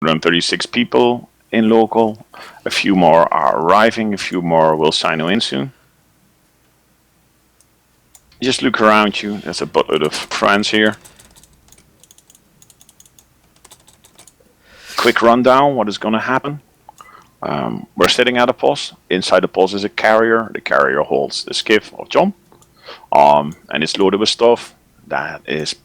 136 people in local. A few more are arriving. A few more will sign in soon. Just look around you. There's a buttload of friends here. Quick rundown. What is going to happen? We're sitting at a POS. Inside the POS is a carrier. The carrier holds the skiff of John. And it's loaded with stuff that is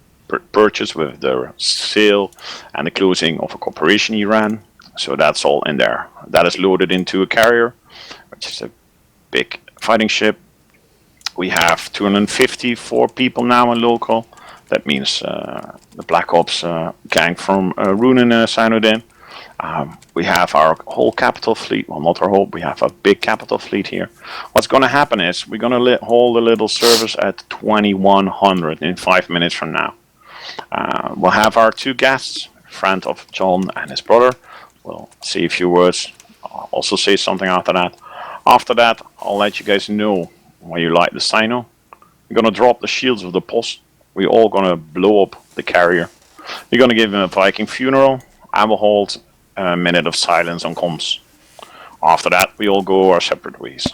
purchased with the sale and the closing of a corporation he ran. So that's all in there. That is loaded into a carrier, which is a big fighting ship. We have 254 people now in local. That means the Black Ops gang from Runen signed in. We have our whole capital fleet. Well, not our whole. We have a big capital fleet here. What's going to happen is we're going to hold a little service at 2100 in 5 minutes from now. We'll have our two guests, friend of John and his brother. We'll say a few words. I'll also say something after that. After that, I'll let you guys know why you like the Sino. We're going to drop the shields of the POS. We're all going to blow up the carrier. We're going to give him a Viking funeral. I will hold a minute of silence on comms. After that, we all go our separate ways.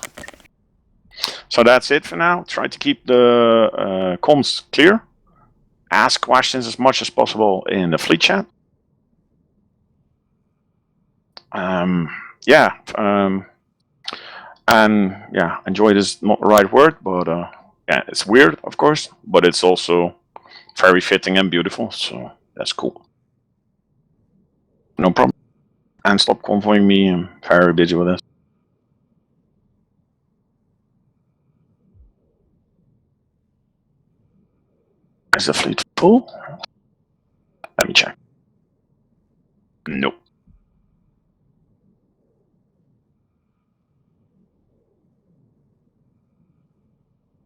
So that's it for now. Try to keep the comms clear. Ask questions as much as possible in the fleet chat. And enjoy is not the right word, but yeah, it's weird, of course, but it's also very fitting and beautiful, so that's cool. No problem. And stop convoying me, I'm very busy with this. Is the fleet full? Let me check. Nope.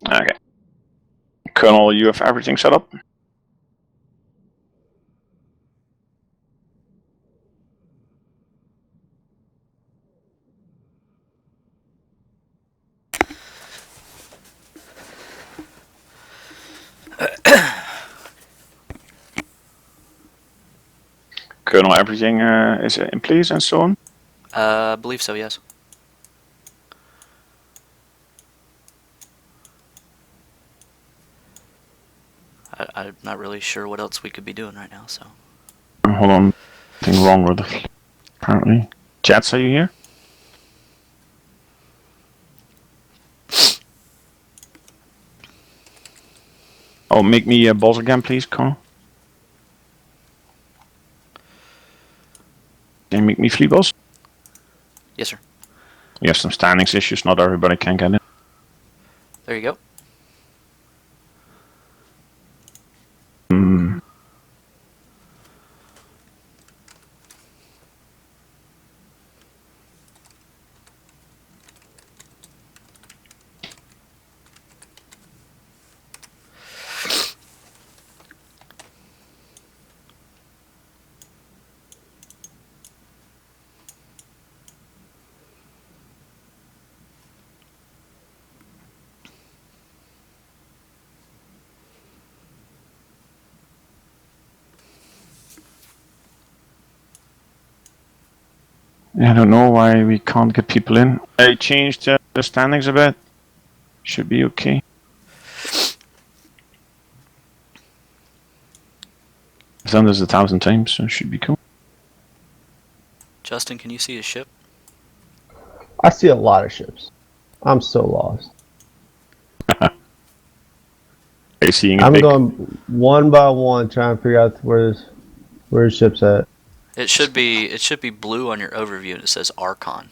Okay. Colonel, you have everything set up? Colonel, everything is in place and so on? I believe so, yes. I'm not really sure what else we could be doing right now, so. Hold on. Nothing wrong with it, apparently. Jets, are you here? Oh, make me a boss again, please, Colonel. Can you make me fleet boss? Yes, sir. You have some standings issues, not everybody can get in. There you go. I don't know why we can't get people in. I changed the standings a bit. Should be okay. I've done this 1,000 times, so it should be cool. Justin, can you see a ship? I see a lot of ships. I'm so lost. Are you seeing I'm going one by one trying to figure out where the ship's at. It should be blue on your overview and it says Archon.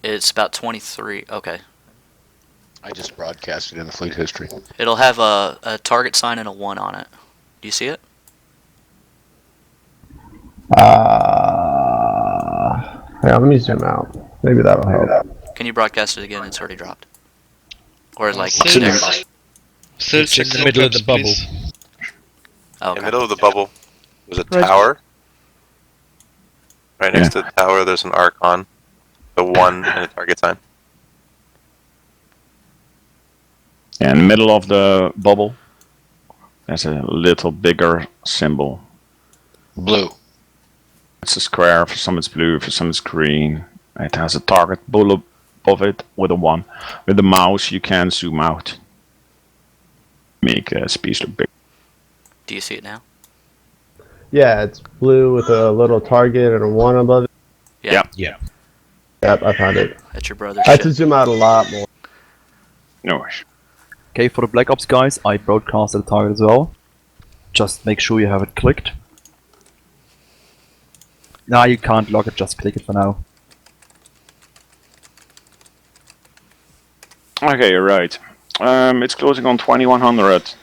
It's about 23. Okay. I just broadcasted in the fleet history. It'll have a target sign and a 1 on it. Do you see it? Yeah, let me zoom out. Maybe that'll help. Can you broadcast it again? It's already dropped. Or is like Search in the middle of the bubble. Oh, In the middle of the bubble, there's a tower. Right next to the tower, there's an Archon, the 1 and a target sign. Yeah, in the middle of the bubble, there's a little bigger symbol. Blue. It's a square. For some it's blue. For some it's green. It has a target bull above it with a 1. With the mouse you can zoom out. Make a space look big. Do you see it now? Yeah, it's blue with a little target and a 1 above it. Yeah. Yeah. Yep, I found it. That's your brother's I had to ship. zoom out a lot more. No worries. Okay, for the Black Ops guys, I broadcasted the target as well. Just make sure you have it clicked. Nah, you can't lock it, just click it for now. Okay, you're right. It's closing on 2100.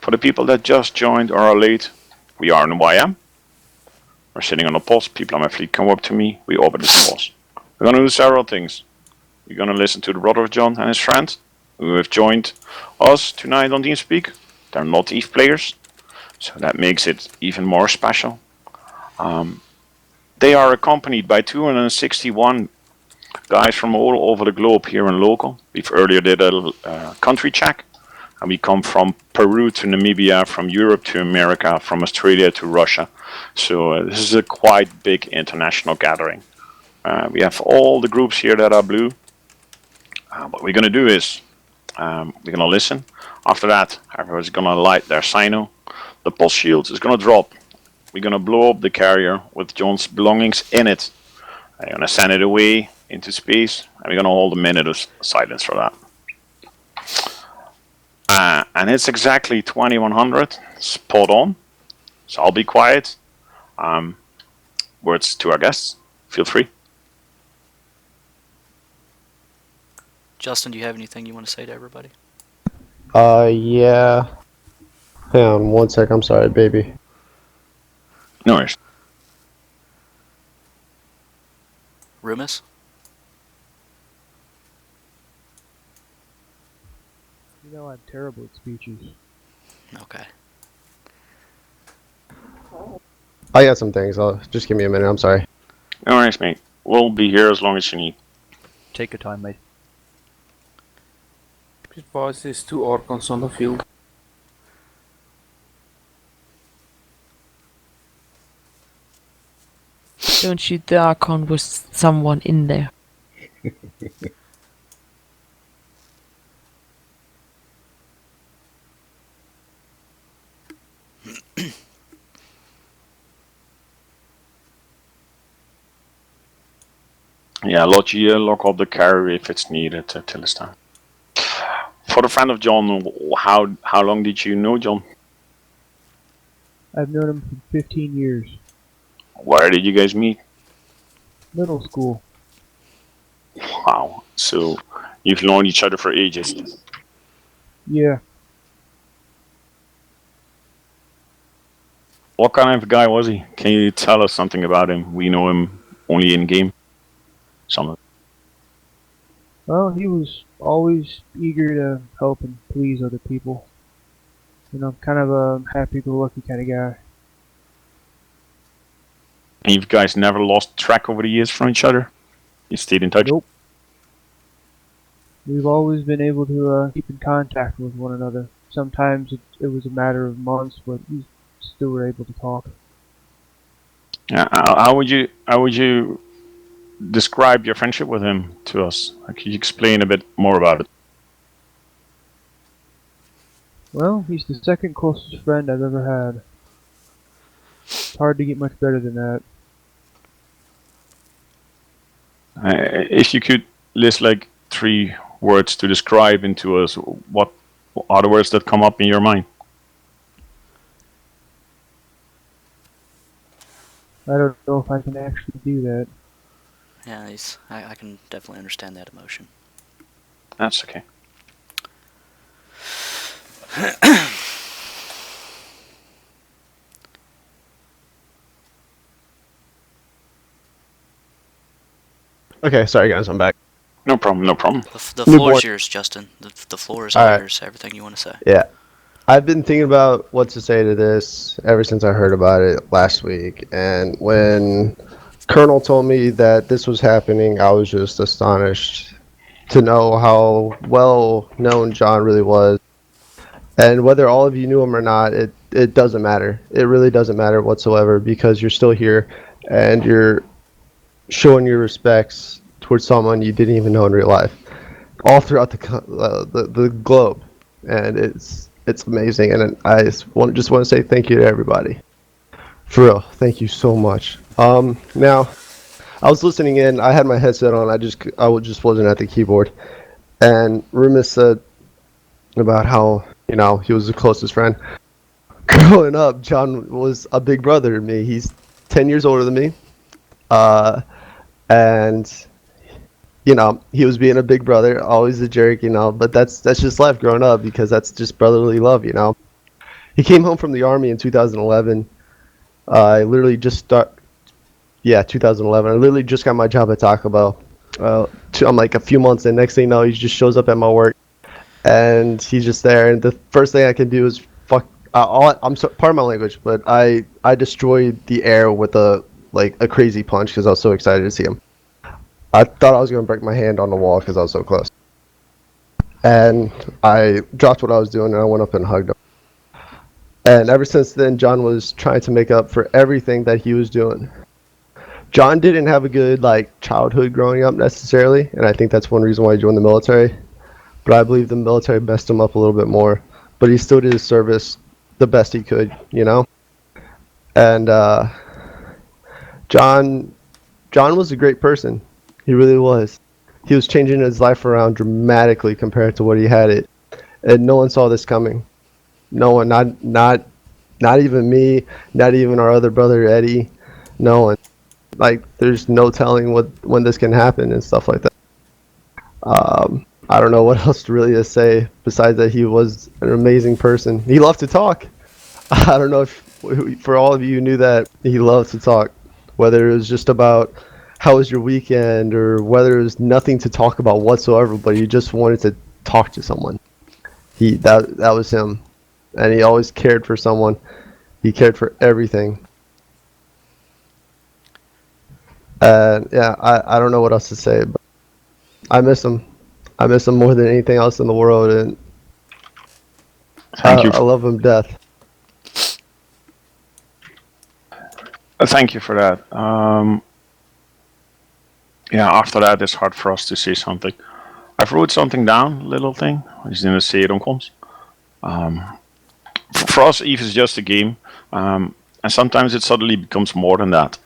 For the people that just joined or are late, we are in YM. We're sitting on a post. People on my fleet come up to me. We open this post. We're going to do several things. We're going to listen to the brother of John and his friends who have joined us tonight on TeamSpeak. They're not EVE players, so that makes it even more special. They are accompanied by 261 guys from all over the globe here in local. We've earlier did a country check, and we come from Peru to Namibia, from Europe to America, from Australia to Russia. So this is a quite big international gathering. We have all the groups here that are blue. What we're going to do is we're going to listen. After that, everyone's going to light their Sino. The pulse shield is going to drop. We're going to blow up the carrier with John's belongings in it. We're going to send it away into space, and we're going to hold a minute of silence for that. And it's exactly 2100, spot on. So I'll be quiet. Words to our guests, feel free. Justin, do you have anything you want to say to everybody? Yeah. Hang on 1 sec, I'm sorry, baby. No worries. Rumus? You know I'm terrible at speeches. Okay. I got some things. Just give me a minute. I'm sorry. No worries, mate. We'll be here as long as you need. Take your time, mate. Advise there's 2 Archons on the field. Don't shoot the Archon with someone in there. Yeah, lock up the carrier if it's needed till it's time. For the friend of John, how long did you know John? I've known him for 15 years. Where did you guys meet? Middle school. Wow, so you've known each other for ages. Yeah. What kind of guy was he? Can you tell us something about him? We know him only in game. Some. Well, he was always eager to help and please other people. You know, kind of a happy-go-lucky kind of guy. And you guys never lost track over the years from each other? You stayed in touch? Nope. We've always been able to keep in contact with one another. Sometimes it was a matter of months, but we still were able to talk. Yeah. How would you describe your friendship with him to us? Could you explain a bit more about it? Well, he's the second closest friend I've ever had. It's hard to get much better than that. If you could list like 3 words to describe him to us, what are the words that come up in your mind? I don't know if I can actually do that. Yeah, I can definitely understand that emotion. That's okay. Okay, sorry guys, I'm back. No problem, no problem. The floor is yours, Justin. The floor is all Alright. yours. Everything you want to say. Yeah. I've been thinking about what to say to this ever since I heard about it last week. And when Colonel told me that this was happening, I was just astonished to know how well known John really was. And whether all of you knew him or not, it it doesn't matter. It really doesn't matter whatsoever because you're still here and you're showing your respects towards someone you didn't even know in real life, all throughout the globe, and it's amazing. And I just want to say thank you to everybody. For real, thank you so much. Now, I was listening in. I had my headset on. I just wasn't at the keyboard, and Rumus said about how he was the closest friend. Growing up, John was a big brother to me. He's 10 years older than me. And he was being a big brother, always a jerk, but that's just life growing up because that's just brotherly love, He came home from the army in 2011. I literally just 2011. I literally just got my job at Taco Bell. I'm like a few months in. Next thing you know, he just shows up at my work, and he's just there. And the first thing I can do is pardon my language, but I destroyed the air with a crazy punch because I was so excited to see him. I thought I was going to break my hand on the wall because I was so close. And I dropped what I was doing and I went up and hugged him. And ever since then, John was trying to make up for everything that he was doing. John didn't have a good childhood growing up necessarily, and I think that's one reason why he joined the military. But I believe the military messed him up a little bit more. But he still did his service the best he could, And John was a great person. He really was. He was changing his life around dramatically compared to what he had it, and no one saw this coming. No one, not even me, not even our other brother Eddie. No one. There's no telling when this can happen and stuff like that. I don't know what else really to say besides that he was an amazing person. He loved to talk. I don't know if for all of you who knew that he loved to talk, whether it was just about how was your weekend or whether it was nothing to talk about whatsoever, but he just wanted to talk to someone. That was him, and he always cared for someone. He cared for everything. And yeah, I don't know what else to say, but I miss him. I miss him more than anything else in the world, and I love him to death. Thank you for that. After that, it's hard for us to say something. I've wrote something down, little thing. I just didn't say it on comms. For us, Eve is just a game, and sometimes it suddenly becomes more than that.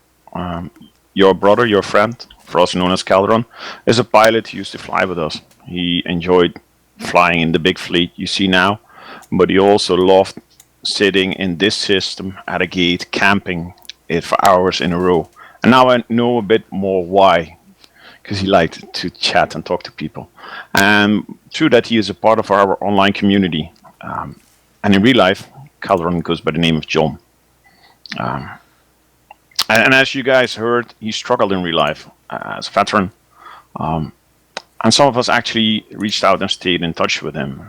Your brother, your friend, for us known as Cadoraun, is a pilot who used to fly with us. He enjoyed flying in the big fleet you see now, but he also loved sitting in this system at a gate, camping it for hours in a row. And now I know a bit more why, because he liked to chat and talk to people. And through that, he is a part of our online community. And in real life, Cadoraun goes by the name of John. And as you guys heard, he struggled in real life as a veteran. And some of us actually reached out and stayed in touch with him.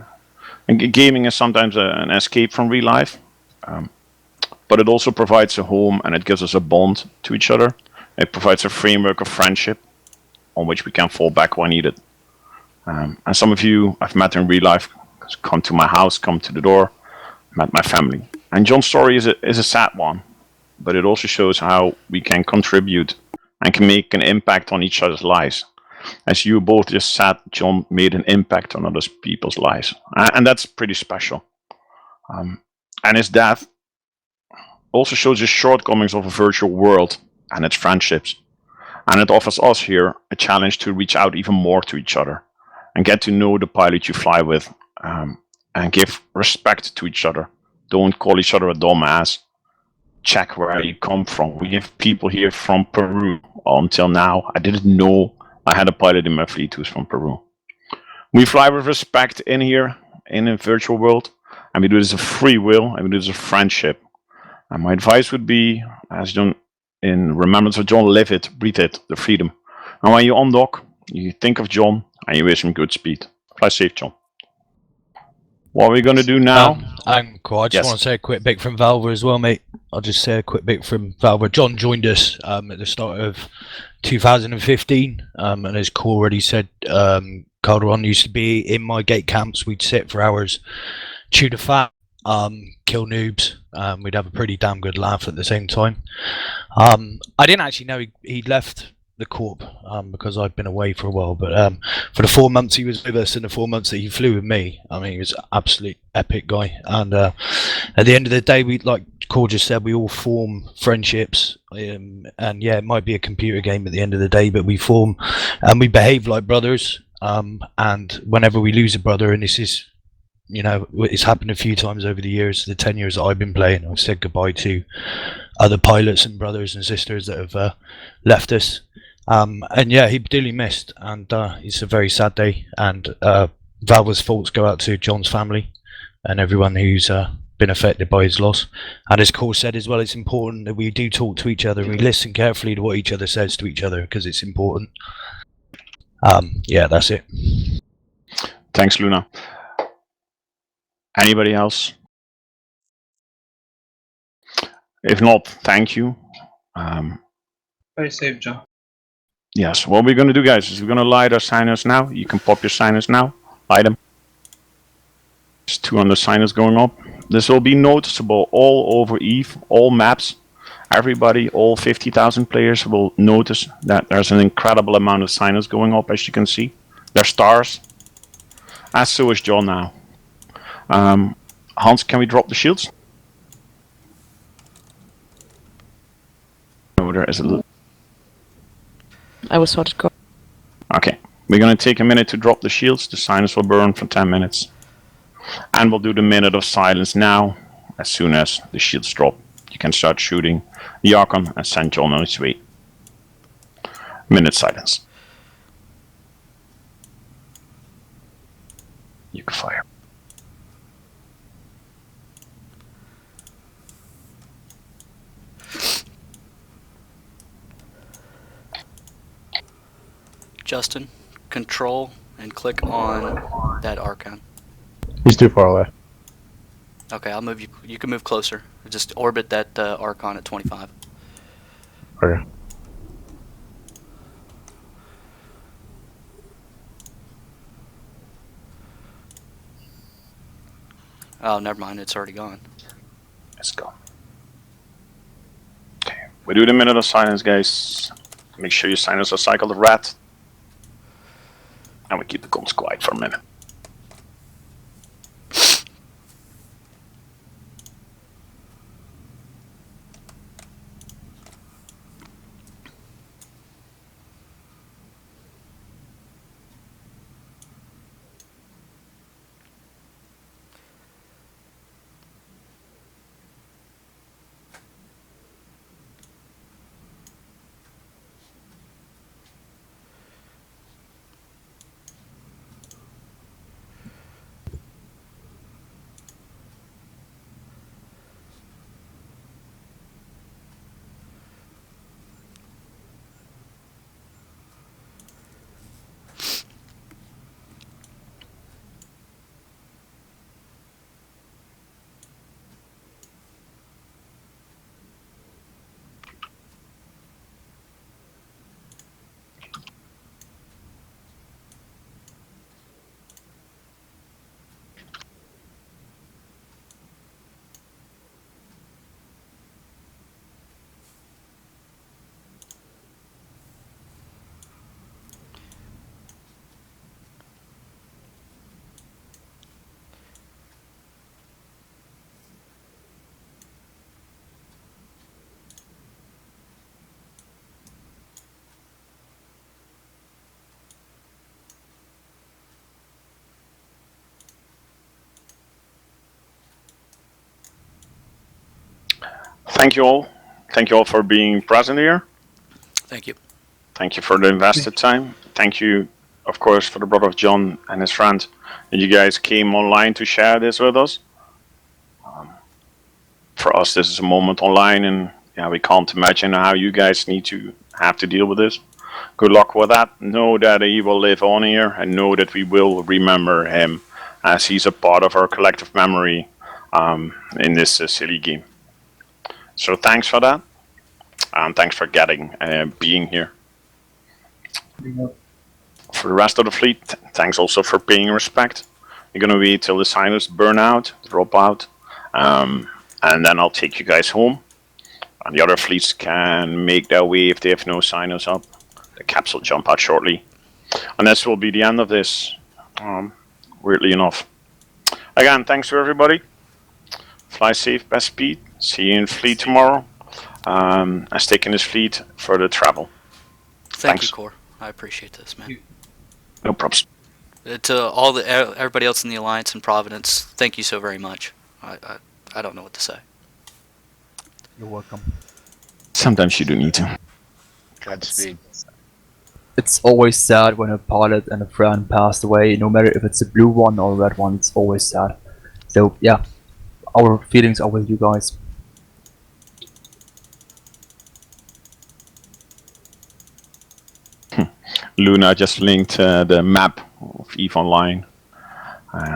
And gaming is sometimes an escape from real life. But it also provides a home, and it gives us a bond to each other. It provides a framework of friendship on which we can fall back when needed. And some of you I've met in real life come to my house, come to the door, met my family. And John's story is a sad one, but it also shows how we can contribute and can make an impact on each other's lives. As you both just said, John made an impact on other people's lives. And that's pretty special. And his death also shows the shortcomings of a virtual world and its friendships. And it offers us here a challenge to reach out even more to each other and get to know the pilot you fly with, and give respect to each other. Don't call each other a dumbass. Check where you come from. We have people here from Peru. Until now, I didn't know I had a pilot in my fleet who's from Peru. We fly with respect in here, in a virtual world, and we do this of free will, and we do this of friendship. And my advice would be, as John, in remembrance of John, live it, breathe it, the freedom. And when you undock, you think of John, and you wish him good speed. Fly safe, John. What are we going to do now? Cool. I just want to say a quick bit from Valva as well, mate. I'll just say a quick bit from Valva. John joined us at the start of 2015, and as Cole already said, Cadoraun used to be in my gate camps. We'd sit for hours, chew the fat, kill noobs. We'd have a pretty damn good laugh at the same time. I didn't actually know he'd left the corp because I'd been away for a while, but for the 4 months he was with us and the 4 months that he flew with me, I mean, he was an absolute epic guy. And at the end of the day, we, like Core just said, we all form friendships, and yeah, it might be a computer game at the end of the day, but we form and we behave like brothers. And whenever we lose a brother, and this is, you know, it's happened a few times over the years, the 10 years that I've been playing, I've said goodbye to other pilots and brothers and sisters that have left us. And yeah, he'd duly missed, and it's a very sad day. And Valva's thoughts go out to John's family and everyone who's been affected by his loss. And as Cole said as well, it's important that we do talk to each other and we listen carefully to what each other says to each other, because it's important. Yeah, that's it. Thanks, Luna. Anybody else? If not, thank you. Very safe, John. Yes, what we're going to do, guys, is we're going to light our signers now. You can pop your signers now. Light them. There's 200 signers going up. This will be noticeable all over EVE, all maps. Everybody, all 50,000 players will notice that there's an incredible amount of signers going up, as you can see. They're stars. As so is John now. Hans, can we drop the shields? Oh, there is a little... I was sorted. Go. Okay, we're going to take a minute to drop the shields. The signers will burn for 10 minutes. And we'll do the minute of silence now. As soon as the shields drop, you can start shooting the Archon and send John on his way. Minute silence. You can fire. Justin, control and click on that Archon. He's too far away. Okay, I'll move you. You can move closer. Just orbit that Archon at 25. Okay. Oh, never mind. It's already gone. Let's go. Okay, we do the minute of silence, guys. Make sure your signers are cycled red. And we keep the comms quiet for a minute. Thank you all. Thank you all for being present here. Thank you. Thank you for the invested time. Thank you, of course, for the brother of John and his friend. And you guys came online to share this with us. For us, this is a moment online, and yeah, we can't imagine how you guys have to deal with this. Good luck with that. Know that he will live on here, and know that we will remember him as he's a part of our collective memory in this silly game. So thanks for that, and thanks for being here. For the rest of the fleet, thanks also for paying respect. We're gonna wait till the signers burn out, drop out, and then I'll take you guys home. And the other fleets can make their way if they have no signals up. The caps will jump out shortly. And this will be the end of this, weirdly enough. Again, thanks to everybody. Fly safe, best speed. See you in fleet tomorrow. As taking this fleet for the travel. Thank Thanks. you, Core. I appreciate this, man. No problems. To everybody else in the Alliance in Providence, thank you so very much. I don't know what to say. You're welcome. Sometimes you do need to. Godspeed. It's always sad when a pilot and a friend passed away, no matter if it's a blue one or a red one, it's always sad. So yeah, our feelings are with you guys. Luna just linked the map of EVE Online.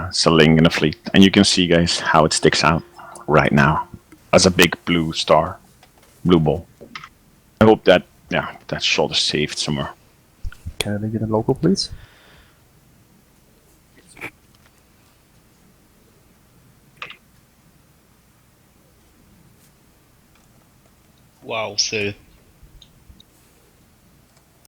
It's a link in the fleet. And you can see, guys, how it sticks out right now as a big blue star, blue ball. I hope that, yeah, that shot is saved somewhere. Can I link it in local, please? Wow, so